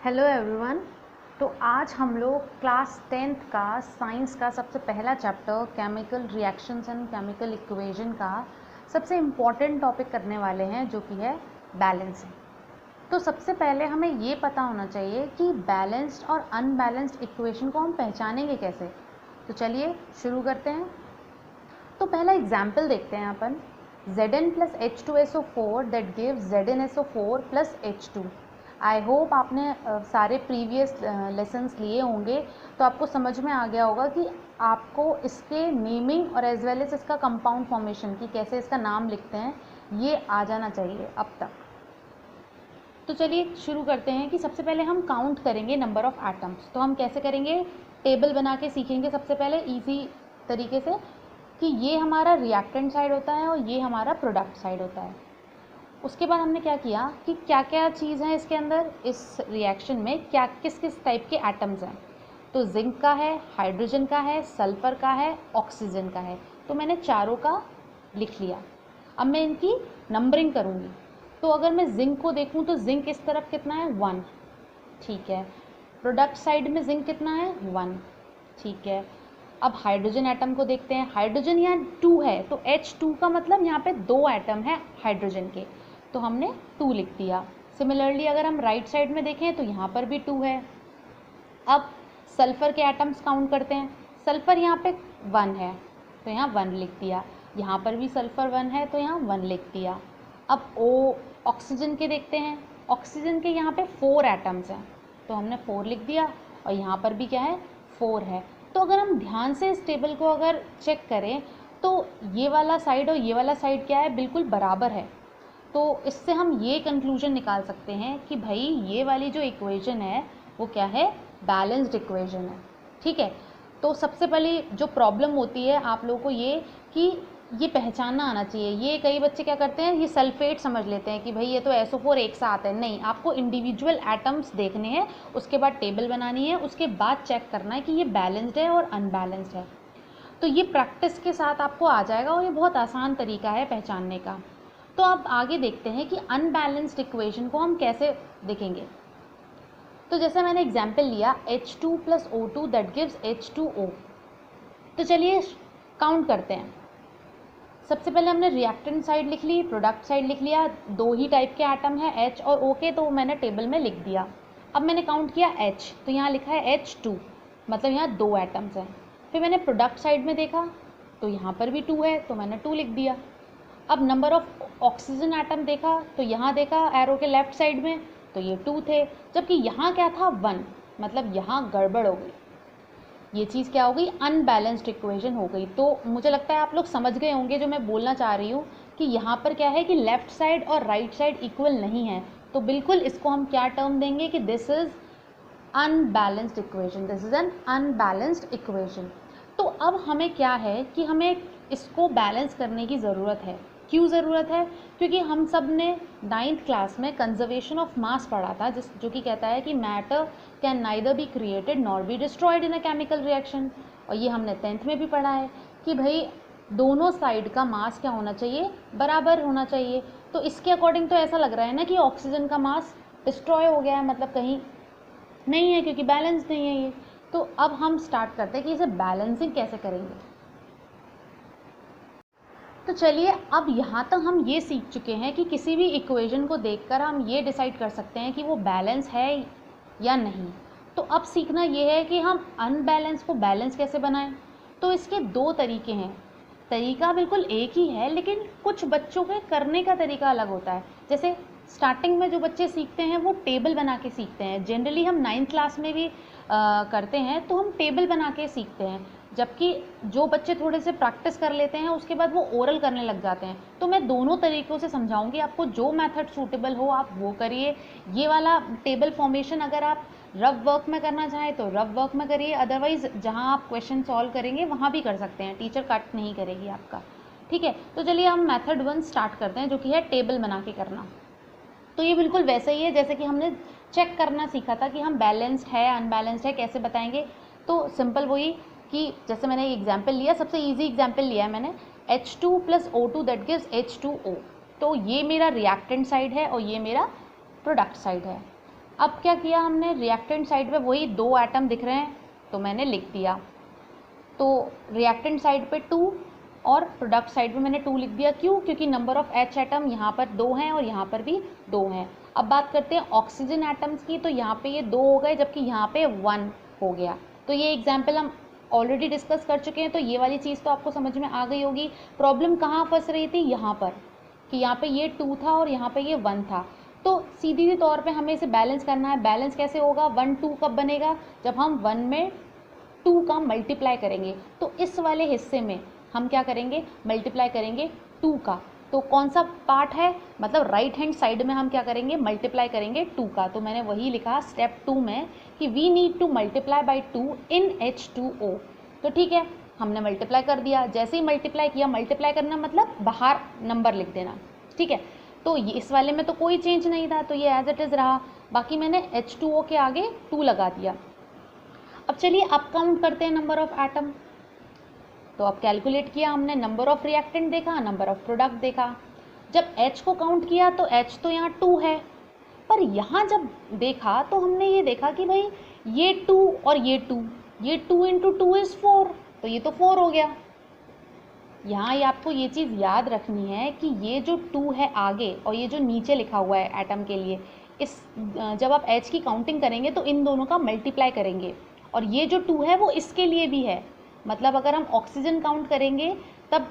Hello everyone. तो आज हम लोग क्लास 10th का साइंस का सबसे पहला chapter chemical reactions and chemical equation का सबसे इम्पॉर्टेंट टॉपिक करने वाले हैं, जो कि है बैलेंसिंग। तो सबसे पहले हमें ये पता होना चाहिए कि बैलेंस्ड और अनबैलेंस्ड इक्वेशन को हम पहचानेंगे कैसे। तो चलिए शुरू करते हैं। तो पहला एग्जाम्पल देखते हैं अपन। Zn plus H2SO4 that gives ZnSO4 plus H2। I hope आपने सारे प्रीवियस लेसन्स लिए होंगे, तो आपको समझ में आ गया होगा कि आपको इसके नेमिंग और एज वेल एज इसका कंपाउंड फॉर्मेशन की कैसे इसका नाम लिखते हैं ये आ जाना चाहिए अब तक। तो चलिए शुरू करते हैं कि सबसे पहले हम काउंट करेंगे नंबर ऑफ़ एटम्स। तो हम कैसे करेंगे, टेबल बना के सीखेंगे सबसे पहले इजी तरीके से कि ये हमारा रिएक्टेंट साइड होता है और ये हमारा प्रोडक्ट साइड होता है। उसके बाद हमने क्या किया कि क्या क्या चीज़ है इसके अंदर, इस रिएक्शन में क्या किस किस टाइप के एटम्स हैं। तो जिंक का है, हाइड्रोजन का है, सल्फ़र का है, ऑक्सीजन का है। तो मैंने चारों का लिख लिया। अब मैं इनकी नंबरिंग करूँगी। तो अगर मैं जिंक को देखूँ तो जिंक इस तरफ कितना है 1, ठीक है। प्रोडक्ट साइड में जिंक कितना है 1, ठीक है। अब हाइड्रोजन एटम को देखते हैं। हाइड्रोजन यहाँ 2 है, तो H2 का मतलब यहाँ पे 2 एटम है हाइड्रोजन के, तो हमने 2 लिख दिया। सिमिलरली अगर हम राइट साइड में देखें तो यहाँ पर भी 2 है। अब सल्फ़र के एटम्स काउंट करते हैं। सल्फ़र यहाँ पे 1 है, तो यहाँ 1 लिख दिया। यहाँ पर भी सल्फ़र 1 है, तो यहाँ 1 लिख दिया। अब ऑक्सीजन के देखते हैं। ऑक्सीजन के यहाँ पे 4 एटम्स हैं, तो हमने 4 लिख दिया। और यहाँ पर भी क्या है 4 है। तो अगर हम ध्यान से इस टेबल को अगर चेक करें तो ये वाला साइड और ये वाला साइड क्या है, बिल्कुल बराबर है। तो इससे हम ये कंक्लूजन निकाल सकते हैं कि भाई ये वाली जो इक्वेशन है वो क्या है, बैलेंस्ड इक्वेशन है, ठीक है। तो सबसे पहले जो प्रॉब्लम होती है आप लोगों को ये कि ये पहचानना आना चाहिए। ये कई बच्चे क्या करते हैं, ये सल्फेट समझ लेते हैं कि भाई ये तो SO4 एक साथ है। नहीं, आपको इंडिविजुअल एटम्स देखने हैं, उसके बाद टेबल बनानी है, उसके बाद चेक करना है कि ये बैलेंस्ड है और अनबैलेंस्ड है। तो ये प्रैक्टिस के साथ आपको आ जाएगा और ये बहुत आसान तरीका है पहचानने का। तो अब आगे देखते हैं कि अनबैलेंस्ड इक्वेशन को हम कैसे देखेंगे। तो जैसे मैंने एग्जाम्पल लिया H2 + O2 that gives H2O। तो चलिए काउंट करते हैं। सबसे पहले हमने रिएक्टेंट साइड लिख ली, प्रोडक्ट साइड लिख लिया। 2 ही टाइप के एटम है H और O के, तो मैंने टेबल में लिख दिया। अब मैंने काउंट किया H, तो यहाँ लिखा है H2, मतलब यहाँ 2 एटम्स हैं। फिर मैंने प्रोडक्ट साइड में देखा तो यहाँ पर भी 2 है, तो मैंने 2 लिख दिया। अब नंबर ऑफ ऑक्सीजन एटम देखा तो यहाँ देखा एरो के लेफ्ट साइड में, तो ये 2 थे, जबकि यहाँ क्या था 1, मतलब यहाँ गड़बड़ हो गई। ये चीज़ क्या हो गई, अनबैलेंस्ड इक्वेशन हो गई। तो मुझे लगता है आप लोग समझ गए होंगे जो मैं बोलना चाह रही हूँ कि यहाँ पर क्या है कि लेफ़्ट साइड और राइट साइड इक्वल नहीं है। तो बिल्कुल इसको हम क्या टर्म देंगे कि this is unbalanced equation, this is an unbalanced equation. तो अब हमें क्या है कि हमें इसको बैलेंस करने की ज़रूरत है। क्यों ज़रूरत है, क्योंकि हम सब ने 9th क्लास में कंजर्वेशन ऑफ मास पढ़ा था, जो कि कहता है कि matter can neither be created nor be destroyed in a chemical reaction. और ये हमने 10th में भी पढ़ा है कि भाई दोनों साइड का मास क्या होना चाहिए, बराबर होना चाहिए। तो इसके अकॉर्डिंग तो ऐसा लग रहा है ना कि ऑक्सीजन का मास डिस्ट्रॉय हो गया है, मतलब कहीं नहीं है, क्योंकि बैलेंस नहीं है ये। तो अब हम स्टार्ट करते हैं कि इसे बैलेंसिंग कैसे करेंगे। तो चलिए अब यहाँ तक हम ये सीख चुके हैं कि किसी भी इक्वेशन को देखकर हम ये डिसाइड कर सकते हैं कि वो बैलेंस है या नहीं। तो अब सीखना ये है कि हम अनबैलेंस को बैलेंस कैसे बनाएं। तो इसके 2 तरीके हैं। तरीका बिल्कुल एक ही है, लेकिन कुछ बच्चों के करने का तरीका अलग होता है। जैसे स्टार्टिंग में जो बच्चे सीखते हैं वो टेबल बना के सीखते हैं। जनरली हम 9th क्लास में भी करते हैं, तो हम टेबल बना के सीखते हैं। जबकि जो बच्चे थोड़े से प्रैक्टिस कर लेते हैं उसके बाद वो ओरल करने लग जाते हैं। तो मैं दोनों तरीक़ों से समझाऊंगी, आपको जो मेथड सूटेबल हो आप वो करिए। ये वाला टेबल फॉर्मेशन अगर आप रफ वर्क में करना चाहें तो रफ वर्क में करिए, अदरवाइज़ जहाँ आप क्वेश्चन सॉल्व करेंगे वहाँ भी कर सकते हैं, टीचर कट नहीं करेगी आपका, ठीक है। तो चलिए हम मेथड 1 स्टार्ट करते हैं, जो कि है टेबल बना के करना। तो ये बिल्कुल वैसे ही है जैसे कि हमने चेक करना सीखा था कि हम बैलेंस्ड है अनबैलेंस्ड है कैसे बताएंगे। तो सिंपल वही कि जैसे मैंने एग्जाम्पल लिया, सबसे इजी एग्जाम्पल लिया है मैंने, H2 + O2 that gives H2O। तो ये मेरा रिएक्टेंट साइड है और ये मेरा प्रोडक्ट साइड है। अब क्या किया हमने, रिएक्टेंट साइड पे वही 2 एटम दिख रहे हैं तो मैंने लिख दिया, तो रिएक्टेंट साइड पे 2 और प्रोडक्ट साइड पे मैंने 2 लिख दिया। क्यों? क्योंकि नंबर ऑफ H एटम यहाँ पर 2 हैं और यहाँ पर भी 2 हैं। अब बात करते हैं ऑक्सीजन एटम्स की, तो यहाँ पे ये 2 हो गए जबकि यहाँ पे 1 हो गया। तो ये एग्जाम्पल हम ऑलरेडी डिस्कस कर चुके हैं, तो ये वाली चीज़ तो आपको समझ में आ गई होगी। प्रॉब्लम कहाँ फंस रही थी? यहाँ पर, कि यहाँ पे ये 2 था और यहाँ पे ये 1 था। तो सीधी तौर पे हमें इसे बैलेंस करना है। बैलेंस कैसे होगा? 1 2 कब बनेगा? जब हम 1 में 2 का मल्टीप्लाई करेंगे। तो इस वाले हिस्से में हम क्या करेंगे? मल्टीप्लाई करेंगे 2 का। तो कौन सा पार्ट है? मतलब राइट हैंड साइड में हम क्या करेंगे? मल्टीप्लाई करेंगे 2 का। तो मैंने वही लिखा स्टेप 2 में कि we need to multiply by 2 in H2O। तो ठीक है, हमने मल्टीप्लाई कर दिया। जैसे ही मल्टीप्लाई किया, मल्टीप्लाई करना मतलब बाहर नंबर लिख देना, ठीक है। तो ये इस वाले में तो कोई चेंज नहीं था, तो ये एज इट इज़ रहा। बाकी मैंने H2O के आगे 2 लगा दिया। अब चलिए अब काउंट करते हैं नंबर ऑफ एटम। तो अब कैलकुलेट किया हमने, नंबर ऑफ रिएक्टेंट देखा, नंबर ऑफ प्रोडक्ट देखा। जब H को काउंट किया तो H तो यहाँ 2 है, पर यहाँ जब देखा तो हमने ये देखा कि भाई ये 2 और ये 2 इंटू 2 इज़ 4, तो ये तो 4 हो गया। यहाँ ये आपको ये चीज़ याद रखनी है कि ये जो 2 है आगे और ये जो नीचे लिखा हुआ है एटम के लिए, इस जब आप H की काउंटिंग करेंगे तो इन दोनों का मल्टीप्लाई करेंगे, और ये जो 2 है वो इसके लिए भी है। मतलब अगर हम ऑक्सीजन काउंट करेंगे तब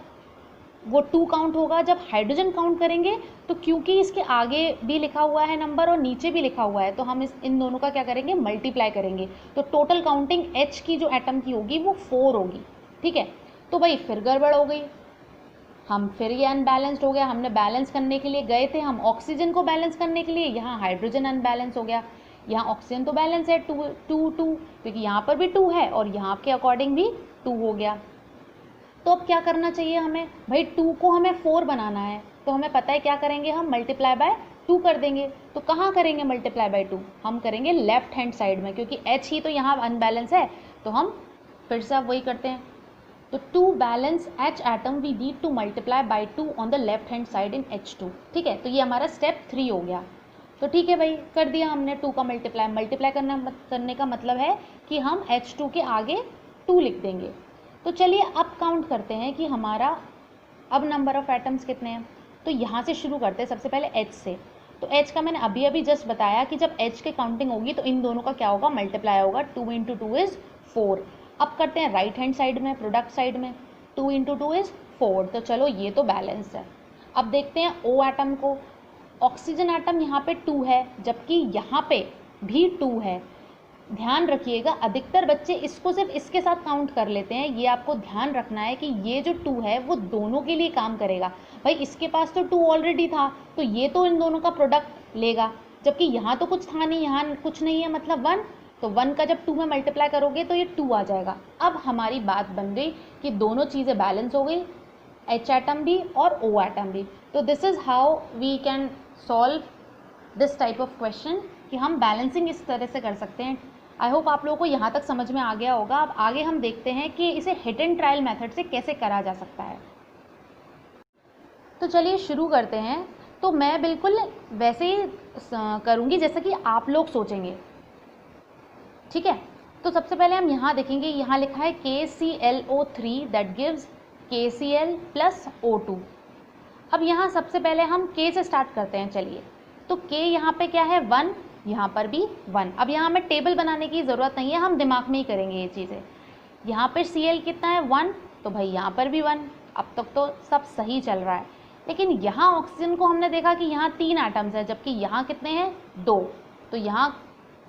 वो 2 काउंट होगा, जब हाइड्रोजन काउंट करेंगे तो क्योंकि इसके आगे भी लिखा हुआ है नंबर और नीचे भी लिखा हुआ है, तो हम इन दोनों का क्या करेंगे? मल्टीप्लाई करेंगे। तो टोटल काउंटिंग H की जो एटम की होगी वो 4 होगी, ठीक है। तो भाई फिर गड़बड़ हो गई, हम फिर ये अनबैलेंस्ड हो गया। हमने बैलेंस करने के लिए गए थे हम ऑक्सीजन को बैलेंस करने के लिए, यहाँ हाइड्रोजन अनबैलेंस हो गया। यहाँ ऑक्सीजन तो बैलेंस है 2 2 2, क्योंकि यहाँ पर भी 2 है और यहाँ के अकॉर्डिंग भी 2 हो गया। तो अब क्या करना चाहिए हमें? भाई 2 को हमें 4 बनाना है, तो हमें पता है क्या करेंगे? हम मल्टीप्लाई बाय 2 कर देंगे। तो कहाँ करेंगे मल्टीप्लाई बाय 2? हम करेंगे लेफ्ट हैंड साइड में, क्योंकि H ही तो यहाँ अनबैलेंस है। तो हम फिर से अब वही करते हैं। तो to balance H atom we need to multiply by 2 on the left hand side in H2, ठीक है। तो ये हमारा स्टेप 3 हो गया। तो ठीक है भाई, कर दिया हमने 2 का मल्टीप्लाई करने का मतलब है कि हम H2 के आगे 2 लिख देंगे। तो चलिए अब काउंट करते हैं कि हमारा अब नंबर ऑफ एटम्स कितने हैं। तो यहाँ से शुरू करते हैं सबसे पहले H से। तो H का मैंने अभी अभी जस्ट बताया कि जब H की काउंटिंग होगी तो इन दोनों का क्या होगा? मल्टीप्लाई होगा। 2 इंटू 2 इज़ 4। अब करते हैं राइट हैंड साइड में, प्रोडक्ट साइड में। 2 इंटू 2 इज़ 4। तो चलो ये तो बैलेंस है। अब देखते हैं O एटम को। ऑक्सीजन एटम यहाँ पे 2 है जबकि यहाँ पे भी 2 है। ध्यान रखिएगा, अधिकतर बच्चे इसको सिर्फ इसके साथ काउंट कर लेते हैं। ये आपको ध्यान रखना है कि ये जो 2 है वो दोनों के लिए काम करेगा। भाई इसके पास तो 2 ऑलरेडी था, तो ये तो इन दोनों का प्रोडक्ट लेगा, जबकि यहाँ तो कुछ था नहीं, यहाँ कुछ नहीं है, मतलब 1। तो 1 का जब 2 में मल्टीप्लाई करोगे तो ये 2 आ जाएगा। अब हमारी बात बन गई कि दोनों चीज़ें बैलेंस हो गई, H एटम भी और O एटम भी। तो this is how we can solve this type of question, कि हम बैलेंसिंग इस तरह से कर सकते हैं। आई होप आप लोगों को यहाँ तक समझ में आ गया होगा। अब आगे हम देखते हैं कि इसे हिट एंड ट्रायल मेथड से कैसे करा जा सकता है। तो चलिए शुरू करते हैं। तो मैं बिल्कुल वैसे ही करूँगी जैसा कि आप लोग सोचेंगे, ठीक है। तो सबसे पहले हम यहाँ देखेंगे, यहाँ लिखा है KClO3 that gives KCl plus O2। अब यहाँ सबसे पहले हम K से स्टार्ट करते हैं। चलिए, तो K यहाँ पे क्या है? 1, यहाँ पर भी 1। अब यहाँ हमें टेबल बनाने की ज़रूरत नहीं है, हम दिमाग में ही करेंगे ये चीज़ें। यहाँ पर Cl कितना है? 1, तो भाई यहाँ पर भी 1। अब तक तो सब सही चल रहा है। लेकिन यहाँ ऑक्सीजन को हमने देखा कि यहाँ 3 एटम्स है जबकि यहाँ कितने हैं? 2। तो यहाँ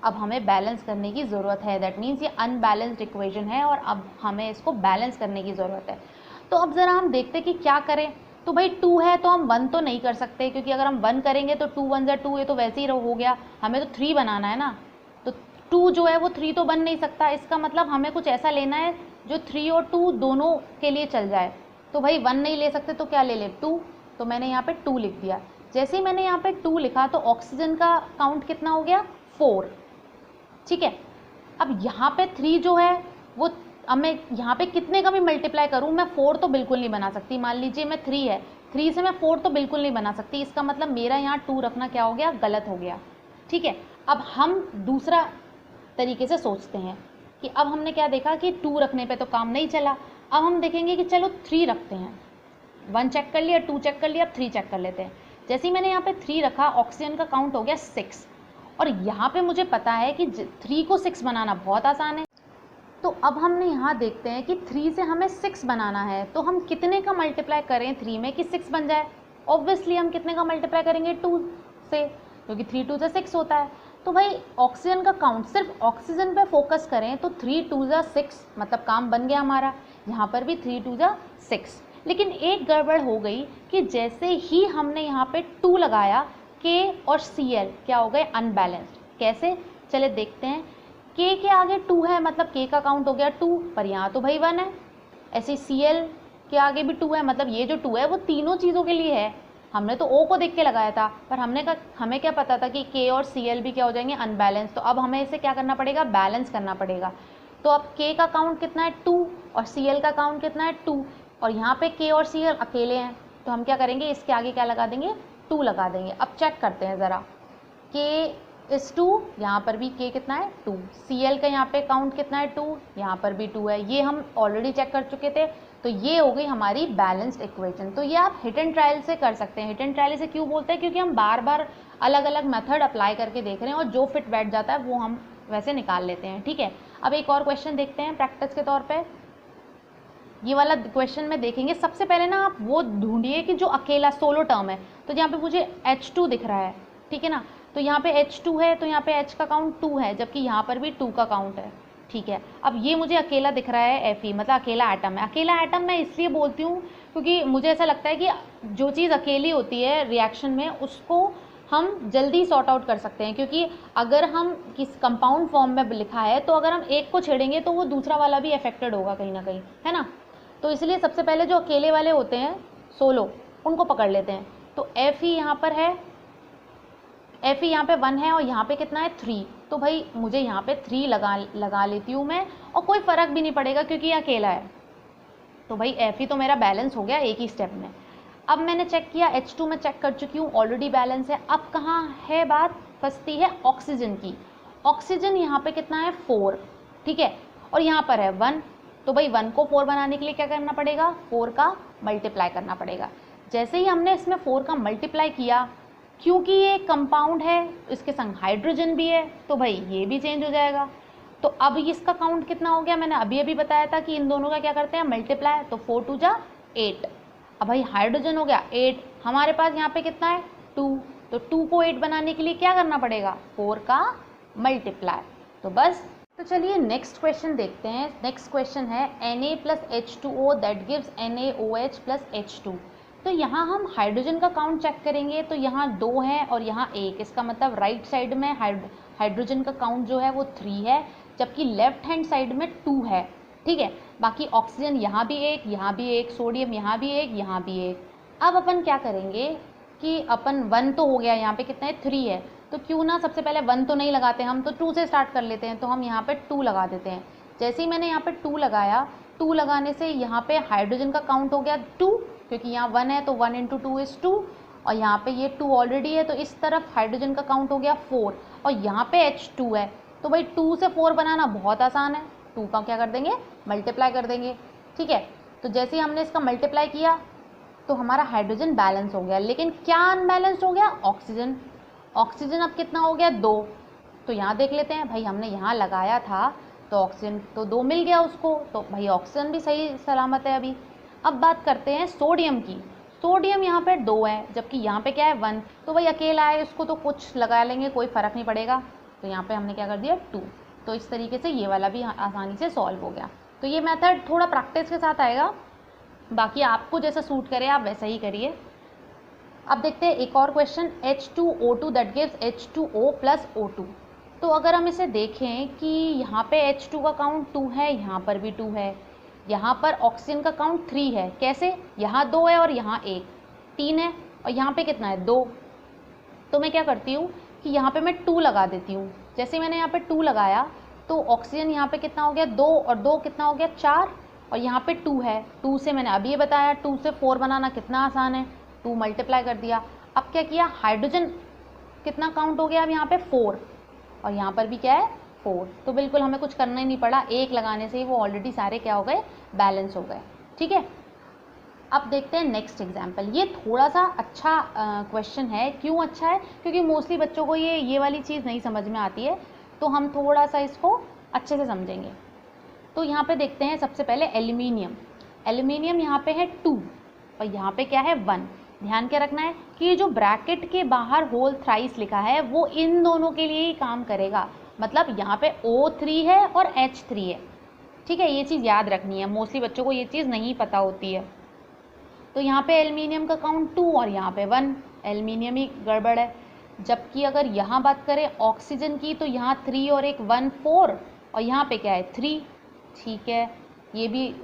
अब हमें बैलेंस करने की ज़रूरत है। दैट मीन्स ये अनबैलेंस्ड इक्वेशन है और अब हमें इसको बैलेंस करने की ज़रूरत है। तो अब ज़रा हम देखते हैं कि क्या करें। तो भाई 2 है तो हम 1 तो नहीं कर सकते, क्योंकि अगर हम 1 करेंगे तो 2 1 2, ये तो वैसे ही हो गया। हमें तो 3 बनाना है ना, तो 2 जो है वो 3 तो बन नहीं सकता। इसका मतलब हमें कुछ ऐसा लेना है जो 3 और 2 दोनों के लिए चल जाए। तो भाई 1 नहीं ले सकते तो क्या ले ले? 2। तो मैंने यहाँ पर 2 लिख दिया। जैसे ही मैंने यहाँ पर 2 लिखा तो ऑक्सीजन का काउंट कितना हो गया? 4, ठीक है। अब यहाँ पे 3 जो है वो, अब मैं यहाँ पे कितने का भी मल्टीप्लाई करूँ, मैं 4 तो बिल्कुल नहीं बना सकती। मान लीजिए मैं 3 है, 3 से मैं 4 तो बिल्कुल नहीं बना सकती। इसका मतलब मेरा यहाँ 2 रखना क्या हो गया? गलत हो गया, ठीक है। अब हम दूसरा तरीके से सोचते हैं कि अब हमने क्या देखा कि 2 रखने पे तो काम नहीं चला, अब हम देखेंगे कि चलो 3 रखते हैं। 1 चेक कर लिया, 2 चेक कर लिया, अब 3 चेक कर लेते हैं। जैसे ही मैंने यहाँ पे 3 रखा, ऑक्सीजन का काउंट हो गया 6, और यहाँ पे मुझे पता है कि 3 को 6 बनाना बहुत आसान है। तो अब हमने यहाँ देखते हैं कि 3 से हमें 6 बनाना है, तो हम कितने का मल्टीप्लाई करें 3 में कि 6 बन जाए। ऑब्वियसली हम कितने का मल्टीप्लाई करेंगे 2 से, क्योंकि 3 2 से 6 होता है। तो भाई ऑक्सीजन का काउंट, सिर्फ ऑक्सीजन पे फोकस करें तो 3 2 6, मतलब काम बन गया हमारा। यहाँ पर भी 3 2 6, लेकिन एक गड़बड़ हो गई कि जैसे ही हमने यहाँ पे 2 लगाया, के और Cl क्या हो गए, अनबैलेंस्ड। कैसे, चले देखते हैं। के आगे 2 है, मतलब के का काउंट हो गया 2, पर यहाँ तो भाई 1 है। ऐसे Cl के आगे भी 2 है, मतलब ये जो 2 है वो तीनों चीज़ों के लिए है। हमने तो O को देख के लगाया था, पर हमें क्या पता था कि K और Cl भी क्या हो जाएंगे, अनबैलेंस। तो अब हमें इसे क्या करना पड़ेगा, बैलेंस करना पड़ेगा। तो अब K का काउंट कितना है 2, और Cl का काउंट कितना है 2, और यहाँ पे K और Cl अकेले हैं, तो हम क्या करेंगे, इसके आगे क्या लगा देंगे, 2 लगा देंगे। अब चेक करते हैं ज़रा, K इस 2, यहाँ पर भी K कितना है 2, Cl का यहाँ पे काउंट कितना है 2, यहाँ पर भी 2 है। ये हम ऑलरेडी चेक कर चुके थे। तो ये हो गई हमारी बैलेंस्ड इक्वेशन। तो ये आप हिट एंड ट्रायल से कर सकते हैं। हिट एंड ट्रायल से क्यों बोलते हैं, क्योंकि हम बार बार अलग अलग मेथड अप्लाई करके देख रहे हैं, और जो फिट बैठ जाता है वो हम वैसे निकाल लेते हैं। ठीक है, अब एक और क्वेश्चन देखते हैं प्रैक्टिस के तौर पर। ये वाला क्वेश्चन में देखेंगे, सबसे पहले ना आप वो ढूंढिए कि जो अकेला सोलो टर्म है। तो यहाँ पे मुझे H2 दिख रहा है, ठीक है ना, तो यहाँ पे H2 है, तो यहाँ पे H का काउंट 2 है, जबकि यहाँ पर भी 2 का काउंट है। ठीक है, अब ये मुझे अकेला दिख रहा है Fe, मतलब अकेला एटम है। अकेला एटम मैं इसलिए बोलती हूँ क्योंकि मुझे ऐसा लगता है कि जो चीज़ अकेली होती है रिएक्शन में, उसको हम जल्दी सॉर्ट आउट कर सकते हैं। क्योंकि अगर हम किस कंपाउंड फॉर्म में लिखा है, तो अगर हम एक को छेड़ेंगे तो वो दूसरा वाला भी अफेक्टेड होगा कहीं ना कहीं, है ना। तो इसलिए सबसे पहले जो अकेले वाले होते हैं सोलो, उनको पकड़ लेते हैं। तो Fe यहाँ पर है, Fe यहाँ पे 1 है, और यहाँ पे कितना है 3। तो भाई मुझे यहाँ पे 3 लगा लेती हूँ मैं, और कोई फ़र्क भी नहीं पड़ेगा क्योंकि ये अकेला है। तो भाई Fe तो मेरा बैलेंस हो गया एक ही स्टेप में। अब मैंने चेक किया, H2 में चेक कर चुकी हूँ, ऑलरेडी बैलेंस है। अब कहाँ है बात फंसती है, ऑक्सीजन की। ऑक्सीजन यहाँ पे कितना है 4, ठीक है, और यहाँ पर है 1। तो भाई 1 को 4 बनाने के लिए क्या करना पड़ेगा, 4 का मल्टीप्लाई करना पड़ेगा। जैसे ही हमने इसमें 4 का मल्टीप्लाई किया, क्योंकि ये कंपाउंड है, इसके संग हाइड्रोजन भी है, तो भाई ये भी चेंज हो जाएगा। तो अब इसका काउंट कितना हो गया, मैंने अभी अभी बताया था कि इन दोनों का क्या करते हैं, मल्टीप्लाई। तो 4 2 8। अब भाई हाइड्रोजन हो गया 8, हमारे पास यहाँ पे कितना है 2, तो 2 को 8 बनाने के लिए क्या करना पड़ेगा, 4 का मल्टीप्लाई। तो बस, तो चलिए नेक्स्ट क्वेश्चन देखते हैं। नेक्स्ट क्वेश्चन है Na + H2O that gives NaOH + H2। तो यहाँ हम हाइड्रोजन का काउंट चेक करेंगे, तो यहाँ 2 है और यहाँ 1। इसका मतलब राइट साइड में हाइड्रोजन का काउंट जो है वो 3 है, जबकि लेफ्ट हैंड साइड में 2 है। ठीक है, बाकी ऑक्सीजन यहाँ भी 1, यहाँ भी 1, सोडियम यहाँ भी 1, यहाँ भी 1। अब अपन क्या करेंगे कि अपन 1 तो हो गया, यहाँ पे कितना है 3 है, तो क्यों ना सबसे पहले 1 तो नहीं लगाते हम, तो 2 से स्टार्ट कर लेते हैं। तो हम यहाँ पे 2 लगा देते हैं। जैसे ही मैंने यहाँ पे 2 लगाया, 2 लगाने से यहाँ पे हाइड्रोजन का काउंट हो गया 2, क्योंकि यहाँ 1 है, तो 1 × 2 = 2, और यहाँ पे ये 2 ऑलरेडी है, तो इस तरफ हाइड्रोजन का काउंट हो गया 4, और यहाँ पे H2 है। तो भाई 2 से 4 बनाना बहुत आसान है, 2 का क्या कर देंगे, मल्टीप्लाई कर देंगे। ठीक है, तो जैसे ही हमने इसका मल्टीप्लाई किया, तो हमारा हाइड्रोजन बैलेंस हो गया। लेकिन क्या अनबैलेंस्ड हो गया, ऑक्सीजन। ऑक्सीजन अब कितना हो गया 2। तो यहाँ देख लेते हैं, भाई हमने यहाँ लगाया था तो ऑक्सीजन तो 2 मिल गया उसको, तो भाई ऑक्सीजन भी सही सलामत है अभी। अब बात करते हैं सोडियम की। सोडियम यहाँ पे 2 है, जबकि यहाँ पे क्या है 1, तो भाई अकेला है, उसको तो कुछ लगा लेंगे, कोई फ़र्क नहीं पड़ेगा। तो यहाँ पे हमने क्या कर दिया 2। तो इस तरीके से ये वाला भी आसानी से सॉल्व हो गया। तो ये मेथड थोड़ा प्रैक्टिस के साथ आएगा, बाकी आपको जैसा सूट करे आप वैसा ही करिए। अब देखते हैं एक और question, H2O2 that gives H2O + O2। तो अगर हम इसे देखें कि यहाँ पे H2 का काउंट 2 है, यहाँ पर भी 2 है, यहाँ पर ऑक्सीजन का काउंट 3 है। कैसे, यहाँ 2 है और यहाँ 1, 3 है, और यहाँ पे कितना है 2। तो मैं क्या करती हूँ कि यहाँ पे मैं 2 लगा देती हूँ। जैसे मैंने यहाँ पे 2 लगाया, तो ऑक्सीजन यहाँ पे कितना हो गया 2, और 2 कितना हो गया 4, और यहाँ पे 2 है। 2 से मैंने अभी ये बताया 2 से 4 बनाना कितना आसान है, 2 मल्टीप्लाई कर दिया। अब क्या किया, हाइड्रोजन कितना काउंट हो गया अब यहाँ पे 4, और यहाँ पर भी क्या है 4, तो बिल्कुल हमें कुछ करना ही नहीं पड़ा, 1 लगाने से ही वो ऑलरेडी सारे क्या हो गए, बैलेंस हो गए। ठीक है, अब देखते हैं नेक्स्ट एग्जाम्पल। ये थोड़ा सा अच्छा क्वेश्चन है। क्यों अच्छा है? क्योंकि मोस्टली बच्चों को ये वाली चीज़ नहीं समझ में आती है, तो हम थोड़ा सा इसको अच्छे से समझेंगे। तो यहाँ पे देखते हैं सबसे पहले एल्यूमिनियम। एल्यूमिनियम यहाँ पे है 2 और यहाँ पे क्या है 1। ध्यान क्या रखना है कि ये जो ब्रैकेट के बाहर होल थ्राइस लिखा है वो इन दोनों के लिए ही काम करेगा। मतलब यहाँ पे O3 है और H3 है। ठीक है, ये चीज़ याद रखनी है, मोस्टली बच्चों को ये चीज़ नहीं पता होती है। तो यहाँ पे एल्यूमिनियम का काउंट 2 और यहाँ पे 1, एल्यूमिनियम ही गड़बड़ है। जबकि अगर यहाँ बात करें ऑक्सीजन की तो यहाँ 3 और एक 1 4 और यहाँ पे क्या है 3। ठीक है, ये भी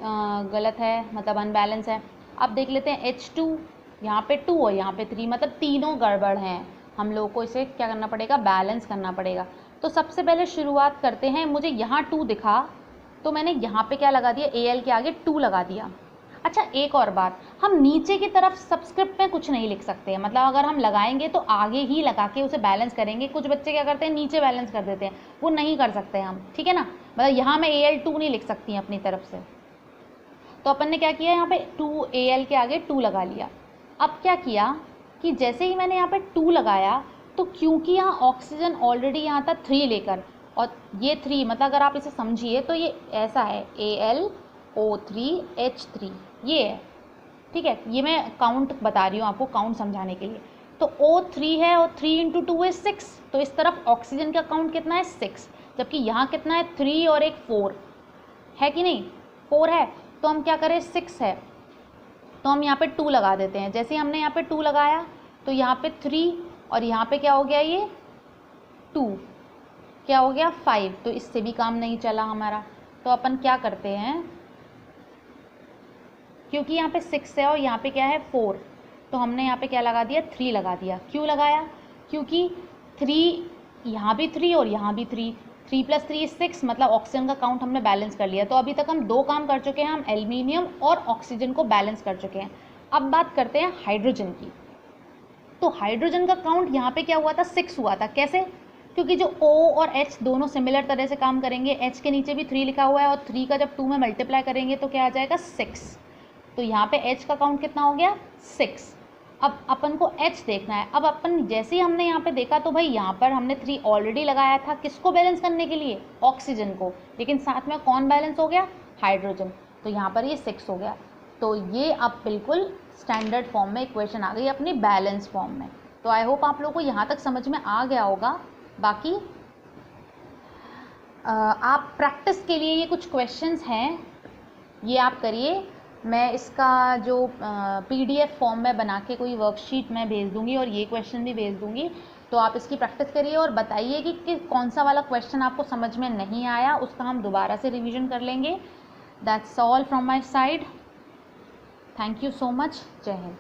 गलत है, मतलब अनबैलेंस है। अब देख लेते हैं H2, यहाँ पे 2 और यहाँ पे 3, मतलब तीनों गड़बड़ हैं। हम लोग को इसे क्या करना पड़ेगा, बैलेंस करना पड़ेगा। तो सबसे पहले शुरुआत करते हैं। मुझे यहाँ 2 दिखा तो मैंने यहाँ पे क्या लगा दिया, Al के आगे 2 लगा दिया। अच्छा, एक और बात, हम नीचे की तरफ सबस्क्रिप्ट में कुछ नहीं लिख सकते हैं, मतलब अगर हम लगाएंगे तो आगे ही लगा के उसे बैलेंस करेंगे। कुछ बच्चे क्या करते हैं, नीचे बैलेंस कर देते हैं, वो नहीं कर सकते हम। ठीक है ना, मतलब यहाँ मैं Al2 नहीं लिख सकती हैं अपनी तरफ से। तो अपन ने क्या किया, यहाँ पे 2 Al के आगे 2 लगा लिया। अब क्या किया कि जैसे ही मैंने यहाँ पे 2 लगाया तो क्योंकि यहाँ ऑक्सीजन ऑलरेडी यहाँ था 3 लेकर, और ये 3 मतलब अगर आप इसे समझिए तो ये ऐसा है AlO3H3, ये है। ठीक है, ये मैं काउंट बता रही हूँ आपको, काउंट समझाने के लिए। तो O3 है और 3 × 2 is 6, तो इस तरफ ऑक्सीजन का काउंट कितना है 6, जबकि यहाँ कितना है 3 और एक 4 है कि नहीं, 4 है। तो हम क्या करें, 6 है तो हम यहाँ पे 2 लगा देते हैं। जैसे हमने यहाँ पे 2 लगाया तो यहाँ पे 3 और यहाँ पे क्या हो गया, ये 2 क्या हो गया 5, तो इससे भी काम नहीं चला हमारा। तो अपन क्या करते हैं, क्योंकि यहाँ पे 6 है और यहाँ पे क्या है 4, तो हमने यहाँ पे क्या लगा दिया, 3 लगा दिया। क्यों लगाया, क्योंकि 3 यहाँ भी 3 और यहाँ भी 3, 3 + 3 = 6, मतलब ऑक्सीजन का काउंट हमने बैलेंस कर लिया। तो अभी तक हम 2 काम कर चुके हैं, हम एल्यूमिनियम और ऑक्सीजन को बैलेंस कर चुके हैं। अब बात करते हैं हाइड्रोजन की। तो हाइड्रोजन का काउंट यहाँ पे क्या हुआ था, 6 हुआ था। कैसे, क्योंकि जो O और H दोनों सिमिलर तरह से काम करेंगे। H के नीचे भी 3 लिखा हुआ है और 3 का जब 2 में मल्टीप्लाई करेंगे तो क्या आ जाएगा 6। तो यहाँ पे H का काउंट कितना हो गया 6। अब अपन को H देखना है। अब अपन जैसे ही हमने यहाँ पे देखा तो भाई यहाँ पर हमने 3 ऑलरेडी लगाया था, किसको बैलेंस करने के लिए, ऑक्सीजन को, लेकिन साथ में कौन बैलेंस हो गया, हाइड्रोजन। तो यहाँ पर ये 6 हो गया। तो ये अब बिल्कुल स्टैंडर्ड फॉर्म में इक्वेशन आ गई अपनी बैलेंस फॉर्म में। तो आई होप आप लोगों को यहाँ तक समझ में आ गया होगा। बाकी आप प्रैक्टिस के लिए ये कुछ क्वेश्चंस हैं, ये आप करिए। मैं इसका जो PDF फॉर्म में बना के कोई वर्कशीट मैं भेज दूंगी और ये क्वेश्चन भी भेज दूंगी। तो आप इसकी प्रैक्टिस करिए और बताइए कि कौन सा वाला क्वेश्चन आपको समझ में नहीं आया, उसका हम दोबारा से रिवीजन कर लेंगे। That's all from my side. Thank you so much. जय हिंद।